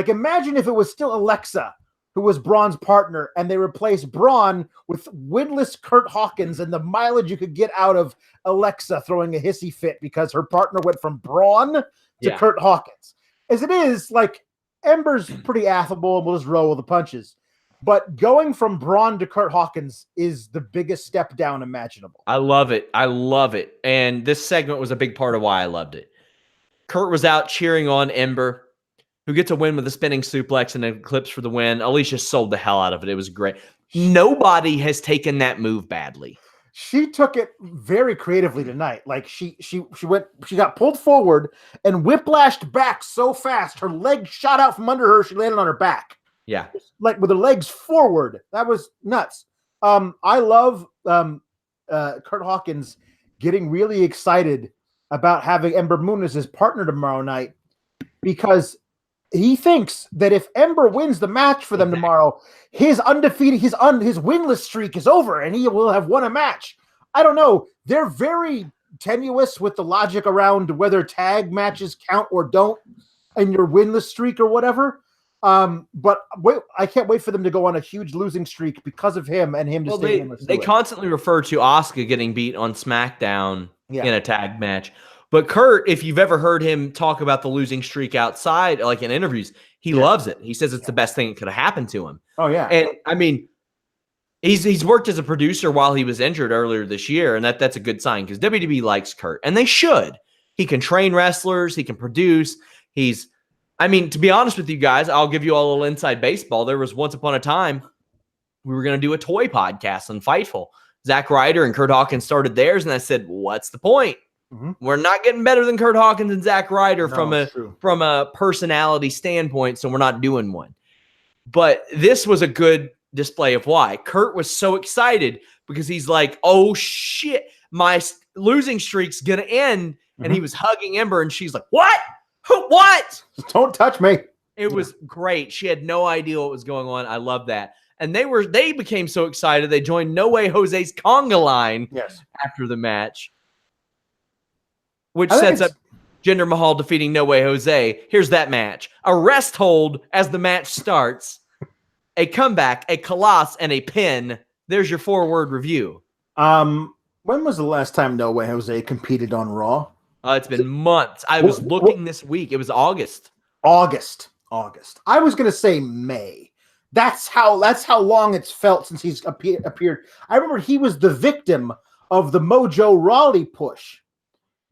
Imagine if it was still Alexa who was Braun's partner, and they replaced Braun with winless Kurt Hawkins and the mileage you could get out of Alexa throwing a hissy fit because her partner went from Braun to Kurt Hawkins. As it is, Ember's pretty affable and will just roll with the punches. But going from Braun to Kurt Hawkins is the biggest step down imaginable. I love it. I love it. And this segment was a big part of why I loved it. Kurt was out cheering on Ember, who gets a win with a spinning suplex and an eclipse for the win. Alicia sold the hell out of it. It was great. Nobody has taken that move badly. She took it very creatively tonight. She got pulled forward and whiplashed back so fast, her leg shot out from under her. She landed on her back. Yeah. With her legs forward. That was nuts. I love Kurt Hawkins getting really excited about having Ember Moon as his partner tomorrow night because he thinks that if Ember wins the match for them tomorrow, his undefeated, his winless streak is over and he will have won a match. I don't know. They're very tenuous with the logic around whether tag matches count or don't in your winless streak or whatever. But wait, I can't wait for them to go on a huge losing streak because of him and him to stay in. They constantly refer to Asuka getting beat on SmackDown in a tag match. But Kurt, if you've ever heard him talk about the losing streak outside, like in interviews, he loves it. He says it's the best thing that could have happened to him. Oh, yeah. And I mean, he's worked as a producer while he was injured earlier this year, and that's a good sign because WWE likes Kurt, and they should. He can train wrestlers. He can produce. I mean, to be honest with you guys, I'll give you all a little inside baseball. There was once upon a time we were going to do a toy podcast on Fightful. Zack Ryder and Kurt Hawkins started theirs, and I said, what's the point? Mm-hmm. We're not getting better than Kurt Hawkins and Zack Ryder from a personality standpoint, so we're not doing one. But this was a good display of why. Kurt was so excited because he's like, oh, shit, my losing streak's going to end. And he was hugging Ember, and she's like, what? What? Don't touch me. It was great. She had no idea what was going on. I love that. And they became so excited. They joined No Way Jose's conga line after the match, which sets up Jinder Mahal defeating No Way Jose. Here's that match. A rest hold as the match starts, a comeback, a coloss, and a pin. There's your 4-word review. When was the last time No Way Jose competed on Raw? It's been months. I was looking this week. It was August. August. I was going to say May. That's how long it's felt since he's appeared. I remember he was the victim of the Mojo Rawley push,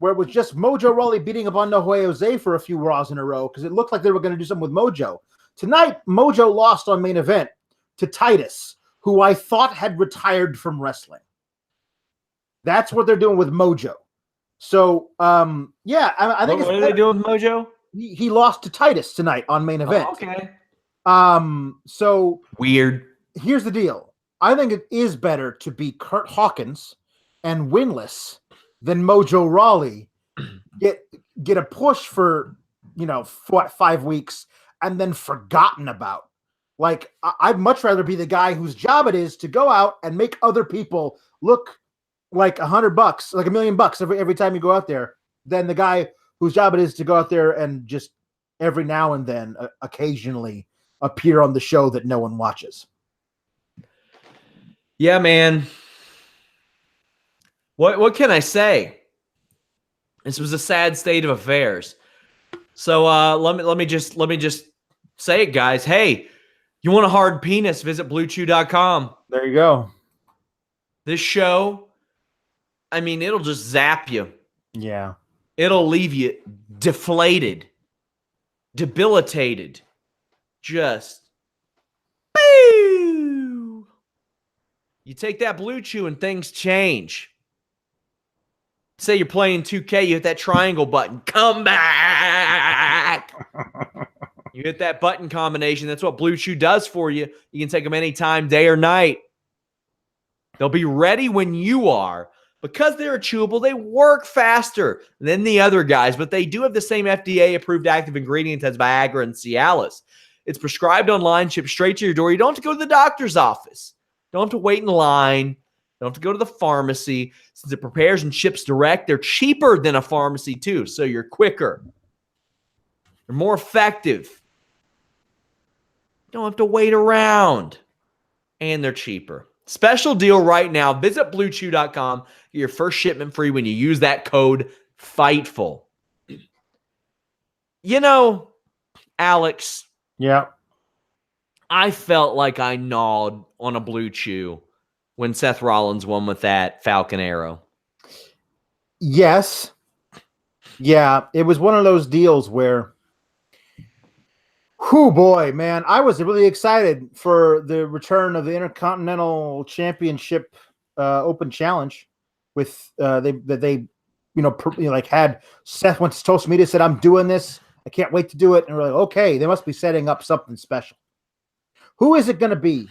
where it was just Mojo Rawley beating up on No Way Jose for a few Raws in a row because it looked like they were going to do something with Mojo. Tonight, Mojo lost on main event to Titus, who I thought had retired from wrestling. That's what they're doing with Mojo. So, I think what are they doing with Mojo? He lost to Titus tonight on main event. Oh, okay. So weird. Here's the deal. I think it is better to be Kurt Hawkins and winless than Mojo Rawley get a push for 5 weeks and then forgotten about. Like, I'd much rather be the guy whose job it is to go out and make other people look like $100, like $1 million every time you go out there, than the guy whose job it is to go out there and just every now and then occasionally appear on the show that no one watches. Yeah, man. What can I say? This was a sad state of affairs. So let me just say it, guys. Hey, you want a hard penis? Visit BlueChew.com. There you go. This show, I mean, it'll just zap you. Yeah. It'll leave you deflated, debilitated, just boo. You take that Blue Chew and things change. Say you're playing 2K, you hit that triangle button. Come back. You hit that button combination. That's what Blue Chew does for you. You can take them anytime, day or night. They'll be ready when you are. Because they're chewable, they work faster than the other guys, but they do have the same FDA-approved active ingredients as Viagra and Cialis. It's prescribed online, shipped straight to your door. You don't have to go to the doctor's office. Don't have to wait in line. Don't have to go to the pharmacy. Since it prepares and ships direct, they're cheaper than a pharmacy too, so you're quicker. They're more effective. You don't have to wait around. And they're cheaper. Special deal right now. Visit BlueChew.com. Get your first shipment free when you use that code FIGHTFUL. You know, Alex. Yeah. I felt like I gnawed on a Blue Chew when Seth Rollins won with that Falcon Arrow. Yes. Yeah. It was one of those deals where, whew, boy, man, I was really excited for the return of the Intercontinental Championship Open Challenge. With they had Seth went to social media, said, "I'm doing this. I can't wait to do it." And we're like, okay, they must be setting up something special. Who is it going to be?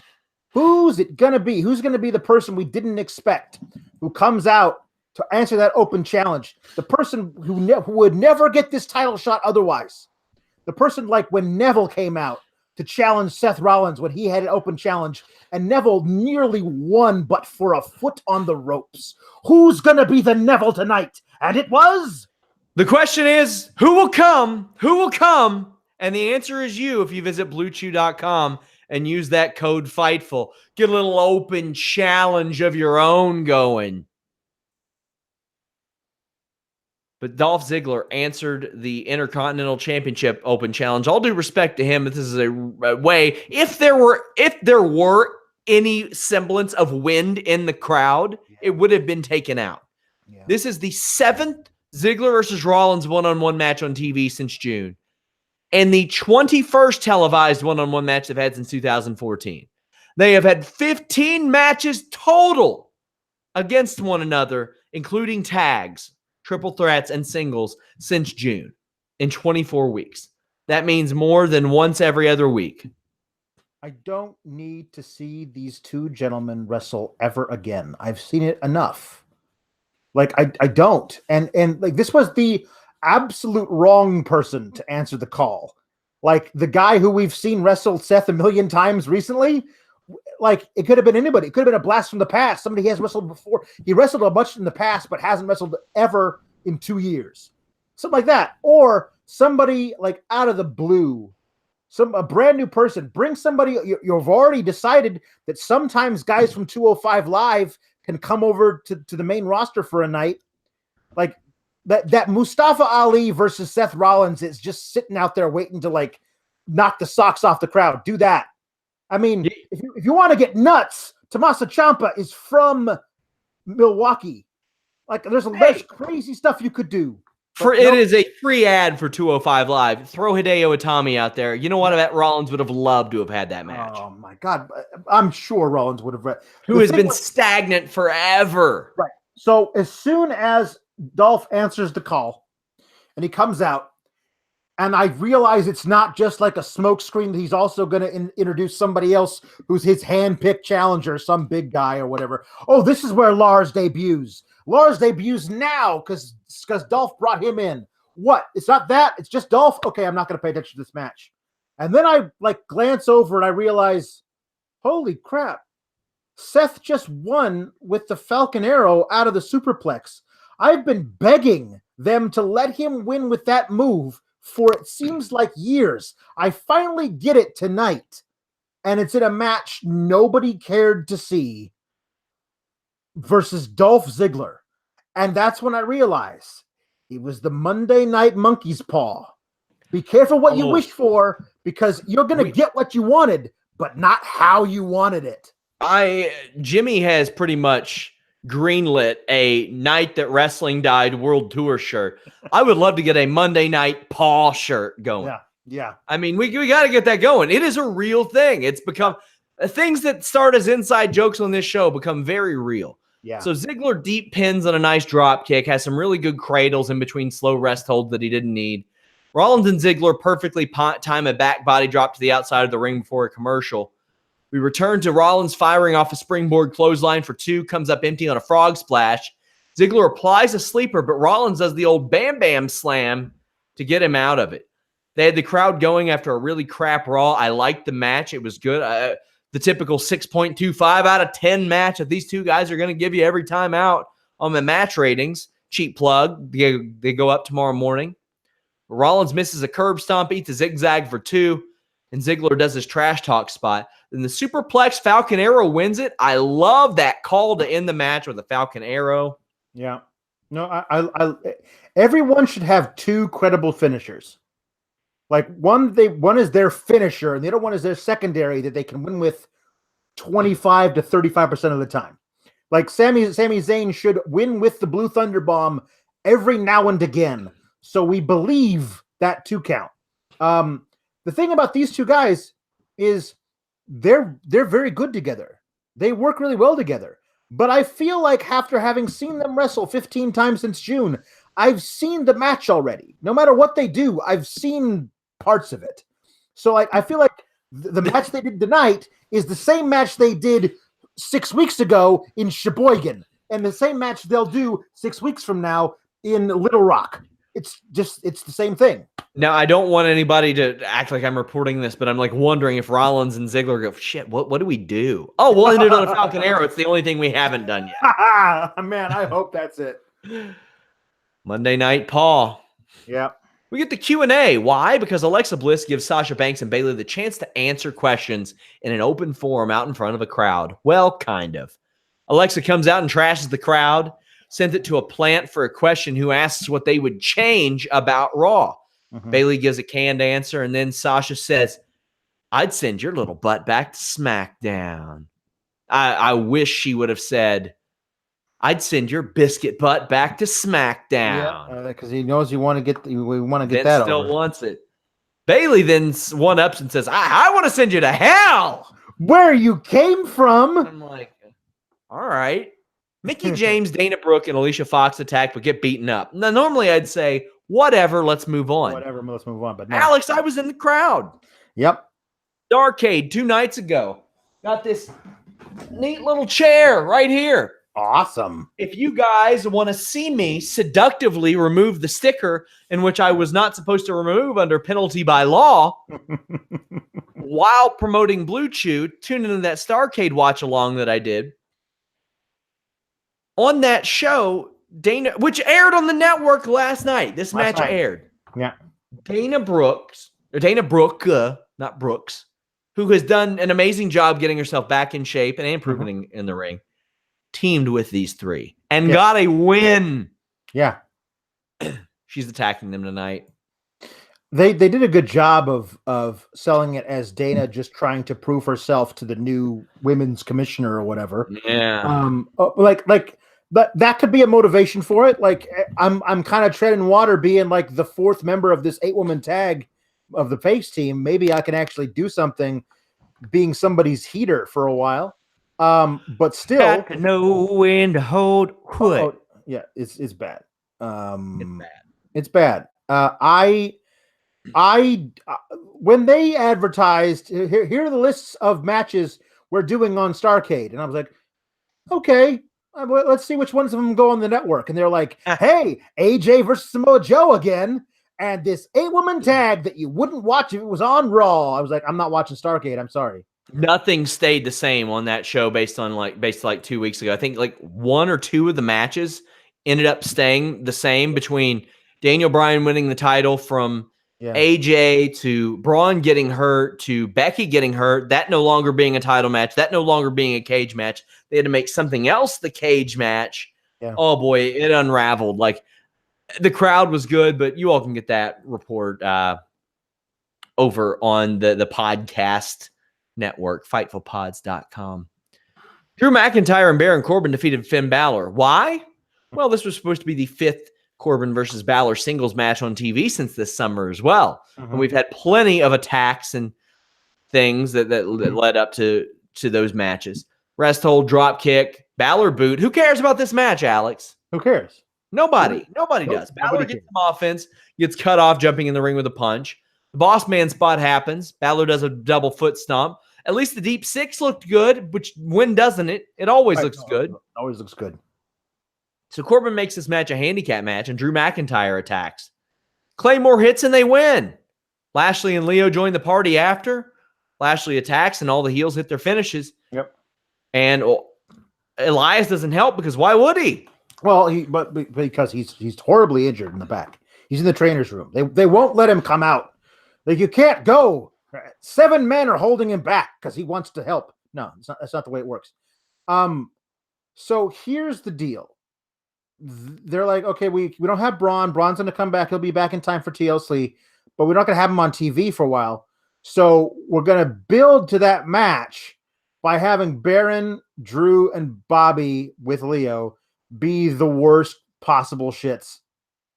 Who's it going to be? Who's going to be the person we didn't expect who comes out to answer that open challenge? The person who would never get this title shot otherwise. The person like when Neville came out to challenge Seth Rollins when he had an open challenge, and Neville nearly won, but for a foot on the ropes. Who's going to be the Neville tonight? And it was... The question is, who will come? Who will come? And the answer is you if you visit BlueChew.com and use that code Fightful. Get a little open challenge of your own going. But Dolph Ziggler answered the Intercontinental Championship Open Challenge. All due respect to him, this is a way. If there were any semblance of wind in the crowd, it would have been taken out. Yeah. This is the 7th Ziggler versus Rollins one-on-one match on TV since June, and the 21st televised one-on-one match they've had since 2014. They have had 15 matches total against one another, including tags, triple threats, and singles since June in 24 weeks. That means more than once every other week. I don't need to see these two gentlemen wrestle ever again. I've seen it enough. Like, I don't. And like, this was the absolute wrong person to answer the call. Like, the guy who we've seen wrestle Seth a million times recently, like, it could have been anybody. It could have been a blast from the past. Somebody he has wrestled before. He wrestled a bunch in the past, but hasn't wrestled ever in 2 years. Something like that. Or somebody, like, out of the blue. A brand new person. Bring somebody. You've already decided that sometimes guys from 205 Live can come over to the main roster for a night. Like that Mustafa Ali versus Seth Rollins is just sitting out there waiting to like knock the socks off the crowd. Do that. I mean, if you want to get nuts, Tommaso Ciampa is from Milwaukee. Like there's crazy stuff you could do. It is a free ad for 205 Live. Throw Hideo Itami out there. You know what? I bet Rollins would have loved to have had that match. Oh, my God. I'm sure Rollins would have. Who has been stagnant forever. Right. So as soon as Dolph answers the call and he comes out, and I realize it's not just like a smokescreen. He's also going to introduce somebody else who's his hand-picked challenger, some big guy or whatever. Oh, this is where Lars debuts. Lars debuts now because Dolph brought him in. What? It's not that. It's just Dolph. Okay, I'm not going to pay attention to this match. And then I like glance over and I realize, holy crap. Seth just won with the Falcon Arrow out of the superplex. I've been begging them to let him win with that move for it seems like years. I finally get it tonight. And it's in a match nobody cared to see versus Dolph Ziggler. And that's when I realized it was the Monday Night Monkey's Paw. Be careful what you wish for because you're going to get what you wanted, but not how you wanted it. Jimmy has pretty much greenlit a Night That Wrestling Died World Tour shirt. I would love to get a Monday Night Paw shirt going. Yeah. I mean, we got to get that going. It is a real thing. It's become things that start as inside jokes on this show become very real. Yeah. So Ziggler deep pins on a nice drop kick, has some really good cradles in between slow rest holds that he didn't need. Rollins and Ziggler perfectly time a back body drop to the outside of the ring before a commercial. We return to Rollins firing off a springboard clothesline for 2, comes up empty on a frog splash. Ziggler applies a sleeper, but Rollins does the old Bam Bam slam to get him out of it. They had the crowd going after a really crap Raw. I liked the match. It was good. The typical 6.25 out of 10 match that these two guys are going to give you every time out on the match ratings. Cheap plug. They go up tomorrow morning. Rollins misses a curb stomp, eats a zigzag for 2, and Ziggler does his trash talk spot. Then the superplex Falcon Arrow wins it. I love that call to end the match with a Falcon Arrow. Yeah. No, I everyone should have 2 credible finishers. Like one is their finisher, and the other one is their secondary that they can win with 25 to 35% of the time. Like Sami Zayn should win with the Blue Thunder Bomb every now and again. So we believe that 2 count. The thing about these 2 guys is they're very good together. They work really well together. But I feel like after having seen them wrestle 15 times since June, I've seen the match already. No matter what they do, I've seen parts of it. So I feel like The match they did tonight is the same match they did 6 weeks ago in Sheboygan, and the same match they'll do 6 weeks from now in Little Rock. It's the same thing. Now, I don't want anybody to act like I'm reporting this, but I'm like wondering if Rollins and Ziggler go, shit, what do we do? Oh, we'll end it on a Falcon Arrow. It's the only thing we haven't done yet. Man, I hope that's it. Monday Night Paul. Yeah. We get the Q&A. Why? Because Alexa Bliss gives Sasha Banks and Bayley the chance to answer questions in an open forum out in front of a crowd. Well, kind of. Alexa comes out and trashes the crowd, sent it to a plant for a question who asks what they would change about Raw. Mm-hmm. Bayley gives a canned answer, and then Sasha says, I'd send your little butt back to SmackDown. I wish she would have said, I'd send your biscuit butt back to SmackDown. Because he knows we want to get Vince that still over. wants it. Bayley then one-ups and says, I want to send you to hell. Where you came from. I'm like, all right. Mickey James, Dana Brooke, and Alicia Fox attack but get beaten up. Now, normally I'd say, whatever, let's move on. Whatever, let's move on. But no. Alex, I was in the crowd. Yep. Starrcade 2 nights ago. Got this neat little chair right here. Awesome. If you guys want to see me seductively remove the sticker in which I was not supposed to remove under penalty by law while promoting Blue Chew, tune into that Starrcade watch along that I did. On that show, Dana, which aired on the network last night. This match aired. Yeah. Dana Brooke, not Brooks, who has done an amazing job getting herself back in shape and improving in the ring, teamed with these three and got a win. Yeah. She's attacking them tonight. They did a good job of selling it as Dana just trying to prove herself to the new women's commissioner or whatever. Yeah. But that could be a motivation for it. Like I'm kind of treading water being like the fourth member of this 8-woman tag of the Face team. Maybe I can actually do something being somebody's heater for a while. But still got to know when to hold put. Oh, yeah, it's bad. It's bad. When they advertised, here are the lists of matches we're doing on Starrcade, and I was like, okay, let's see which ones of them go on the network. And they're like, hey, AJ versus Samoa Joe again, and this 8-woman tag that you wouldn't watch if it was on Raw. I was like, I'm not watching Starrcade. I'm sorry. Nothing stayed the same on that show based like 2 weeks ago. I think like one or two of the matches ended up staying the same, between Daniel Bryan winning the title from AJ to Braun getting hurt to Becky getting hurt, that no longer being a title match, that no longer being a cage match. They had to make something else the cage match. Yeah. Oh boy, it unraveled. Like, the crowd was good, but you all can get that report over on the podcast network, fightfulpods.com. Drew McIntyre and Baron Corbin defeated Finn Balor. Why? Well, this was supposed to be the 5th Corbin versus Balor singles match on TV since this summer as well. And we've had plenty of attacks and things that led up to those matches. Rest hold, drop kick, Balor boot. Who cares about this match, Alex? Who cares? Nobody does. Balor gets some offense, gets cut off jumping in the ring with a punch. The boss man spot happens. Balor does a double foot stomp. At least the deep six looked good, which when doesn't it? It always looks good. Always looks good. So Corbin makes this match a handicap match, and Drew McIntyre attacks. Claymore hits, and they win. Lashley and Leo join the party after. Lashley attacks, and all the heels hit their finishes. Yep. And Elias doesn't help, because why would he? Well, because he's horribly injured in the back. He's in the trainer's room. They won't let him come out. Like, you can't go. 7 men are holding him back because he wants to help. No, that's not the way it works. So here's the deal. They're like, okay, we don't have Braun. Braun's going to come back. He'll be back in time for TLC, but we're not going to have him on TV for a while. So we're going to build to that match by having Baron, Drew, and Bobby with Leo be the worst possible shits.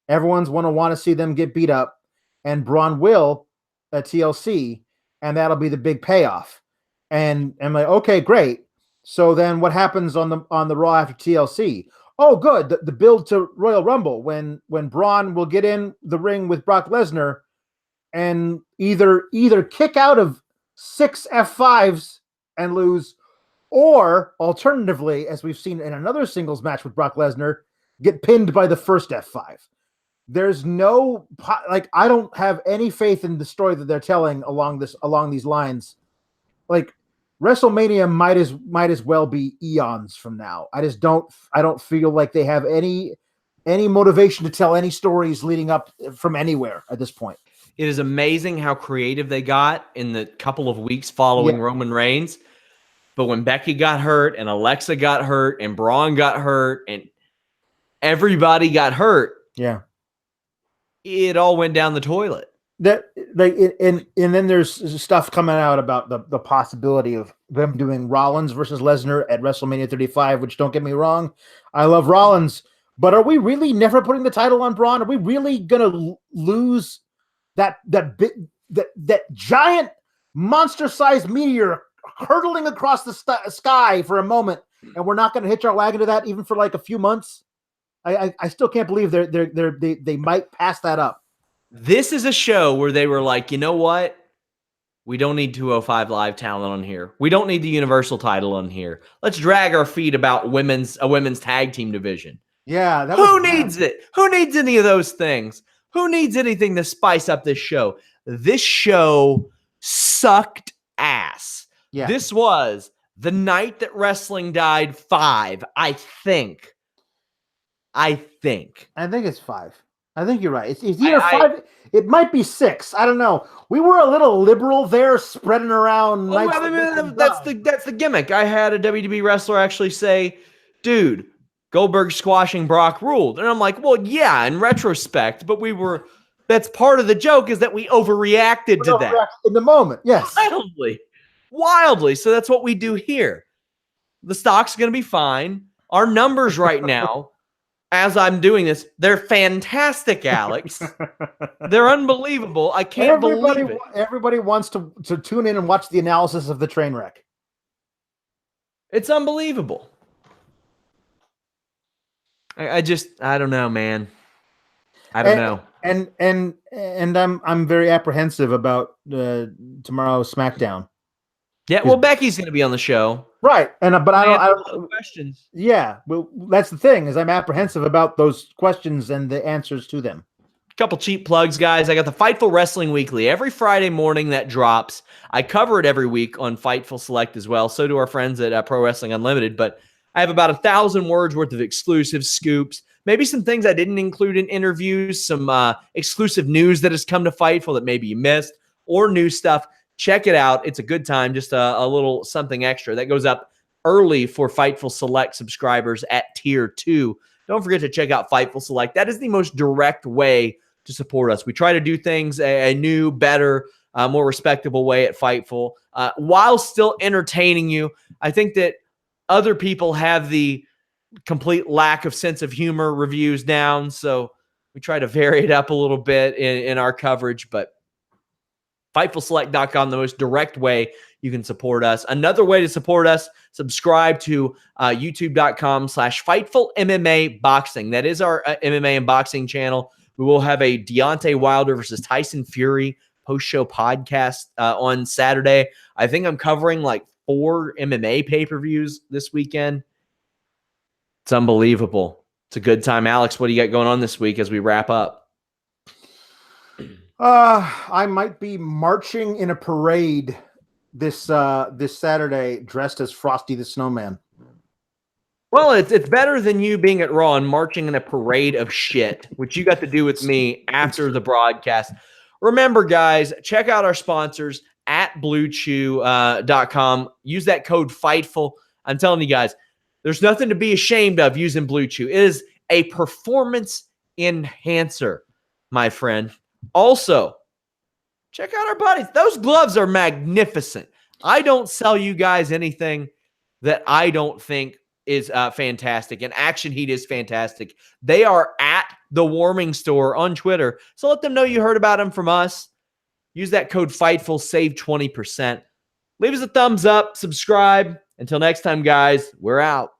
Everyone's want to see them get beat up, and Braun will at TLC, and that'll be the big payoff. And I'm like, okay, great. So then what happens on the Raw after TLC? Oh, good. The build to Royal Rumble when Braun will get in the ring with Brock Lesnar and either kick out of 6 F5s and lose, or alternatively, as we've seen in another singles match with Brock Lesnar, get pinned by the first F5. There's no I don't have any faith in the story that they're telling along these lines. Like WrestleMania might as well be eons from now. I don't feel like they have any motivation to tell any stories leading up from anywhere at this point. It is amazing how creative they got in the couple of weeks following Roman Reigns. But when Becky got hurt and Alexa got hurt and Braun got hurt and everybody got hurt, it all went down the toilet. And then there's stuff coming out about the possibility of them doing Rollins versus Lesnar at WrestleMania 35, which, don't get me wrong, I love Rollins, but are we really never putting the title on Braun? Are we really gonna lose that giant monster-sized meteor hurtling across the sky for a moment, and we're not going to hitch our wagon to that even for like a few months? I still can't believe they might pass that up. This is a show where they were like, you know what? We don't need 205 Live talent on here. We don't need the Universal title on here. Let's drag our feet about a women's tag team division. Yeah. Who needs it? Who needs any of those things? Who needs anything to spice up this show? This show sucked ass. Yeah. This was the night that wrestling died 5, I think. I think it's 5. I think you're right. It's either 5. It might be 6. I don't know. We were a little liberal there, spreading around. That's the gimmick. I had a WWE wrestler actually say, "Dude, Goldberg squashing Brock ruled," and I'm like, "Well, yeah, in retrospect, but that's part of the joke is that we overreacted to that in the moment." Yes, wildly. So that's what we do here. The stock's going to be fine. Our numbers right now, as I'm doing this, they're fantastic, Alex. They're unbelievable. I can't believe it. Everybody wants to tune in and watch the analysis of the train wreck. It's unbelievable. I don't know, man. I don't know. And I'm very apprehensive about tomorrow's SmackDown. Yeah, well, Becky's going to be on the show, right? But I don't questions. Yeah, well, that's the thing, is I'm apprehensive about those questions and the answers to them. Couple cheap plugs, guys. I got the Fightful Wrestling Weekly every Friday morning that drops. I cover it every week on Fightful Select as well. So do our friends at Pro Wrestling Unlimited. But I have about 1,000 words worth of exclusive scoops, maybe some things I didn't include in interviews, some exclusive news that has come to Fightful that maybe you missed, or new stuff. Check it out. It's a good time. Just a little something extra. That goes up early for Fightful Select subscribers at Tier 2. Don't forget to check out Fightful Select. That is the most direct way to support us. We try to do things a new, better, more respectable way at Fightful while still entertaining you. I think that other people have the complete lack of sense of humor reviews down, so we try to vary it up a little bit in our coverage, but FightfulSelect.com, the most direct way you can support us. Another way to support us, subscribe to YouTube.com/FightfulMMA Boxing. That is our MMA and boxing channel. We will have a Deontay Wilder versus Tyson Fury post-show podcast on Saturday. I think I'm covering like 4 MMA pay-per-views this weekend. It's unbelievable. It's a good time. Alex, what do you got going on this week as we wrap up? I might be marching in a parade this Saturday dressed as Frosty the Snowman. Well, it's better than you being at Raw and marching in a parade of shit, which you got to do with me after the broadcast. Remember, guys, check out our sponsors at BlueChew.com. Use that code FIGHTFUL. I'm telling you guys, there's nothing to be ashamed of using Blue Chew. It is a performance enhancer, my friend. Also, check out our buddies. Those gloves are magnificent. I don't sell you guys anything that I don't think is fantastic. And Action Heat is fantastic. They are at the Warming Store on Twitter. So let them know you heard about them from us. Use that code FIGHTFUL, save 20%. Leave us a thumbs up, subscribe. Until next time, guys, we're out.